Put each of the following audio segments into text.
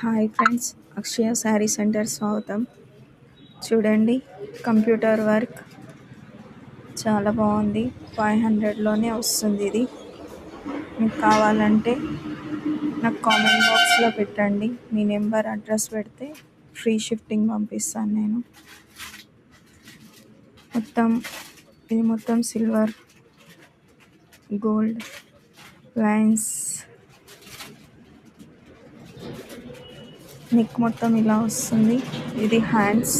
Hi friends, అక్షయ sari centre స్వాగతం. చూడండి, computer work చాలా బాగుంది. 500లోనే వస్తుంది. ఇది మీకు కావాలంటే నాకు కామెంట్ బాక్స్లో పెట్టండి. మీ నెంబర్ అడ్రస్ పెడితే ఫ్రీ షిఫ్టింగ్ పంపిస్తాను నేను. ఇది మొత్తం సిల్వర్ గోల్డ్ లైన్స్. నెక్ మొత్తం ఇలా వస్తుంది. ఇది హ్యాండ్స్.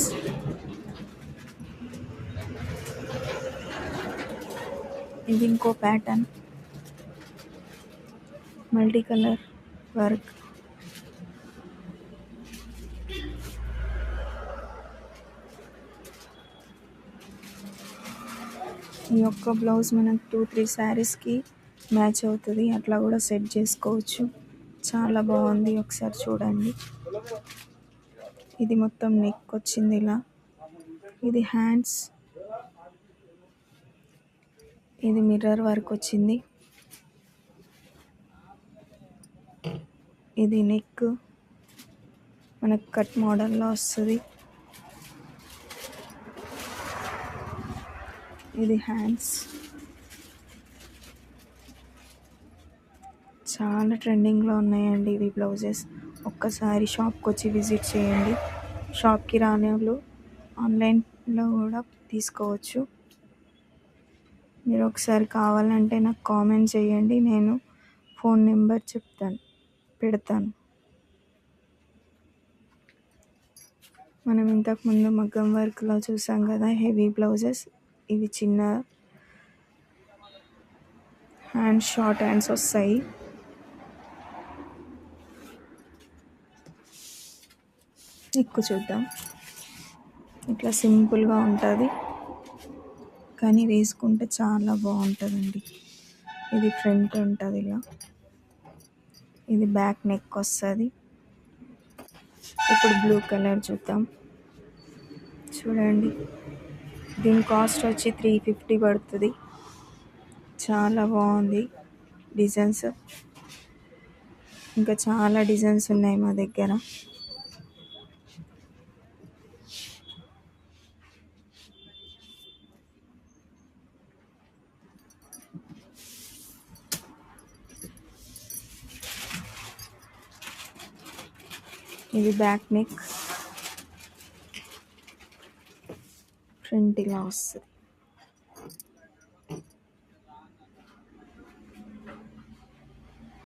ఇది ఇంకో ప్యాటర్న్, మల్టీ కలర్ వర్క్. ఈ యొక్క బ్లౌజ్ మనకు 2-3 శారీస్కి మ్యాచ్ అవుతుంది. అట్లా కూడా సెట్ చేసుకోవచ్చు. చాలా బాగుంది, ఒకసారి చూడండి. ఇది మొత్తం నెక్ వచ్చింది ఇలా. ఇది హ్యాండ్స్. ఇది మిర్రర్ వర్క్ వచ్చింది. ఇది నెక్ మనకు కట్ మోడల్లో వస్తుంది. ఇది హ్యాండ్స్. చాలా ట్రెండింగ్లో ఉన్నాయండి ఇవి బ్లౌజెస్. ఒక్కసారి షాప్కి వచ్చి విజిట్ చేయండి. షాప్కి రాని వాళ్ళు ఆన్లైన్లో కూడా తీసుకోవచ్చు. మీరు ఒకసారి కావాలంటే నాకు కామెంట్ చేయండి, నేను ఫోన్ నెంబర్ పెడతాను. మనం ఇంతకుముందు మగ్గం వర్క్లో చూసాం కదా, హెవీ బ్లౌజెస్. ఇవి చిన్న హ్యాండ్స్, షార్ట్ హ్యాండ్స్ వస్తాయి. నెక్ చూద్దాం. ఇట్లా సింపుల్గా ఉంటుంది, కానీ వేసుకుంటే చాలా బాగుంటుందండి. ఇది ఫ్రంట్ ఉంటుంది ఇలా. ఇది బ్యాక్ నెక్ వస్తుంది. ఇప్పుడు బ్లూ కలర్ చూద్దాం. చూడండి, దీని కాస్ట్ వచ్చి 350 పడుతుంది. చాలా బాగుంది డిజైన్స్. ఇంకా చాలా డిజైన్స్ ఉన్నాయి మా దగ్గర. ఇది బ్యాక్ నెక్, ఫ్రంట్ ఇలా వస్తుంది.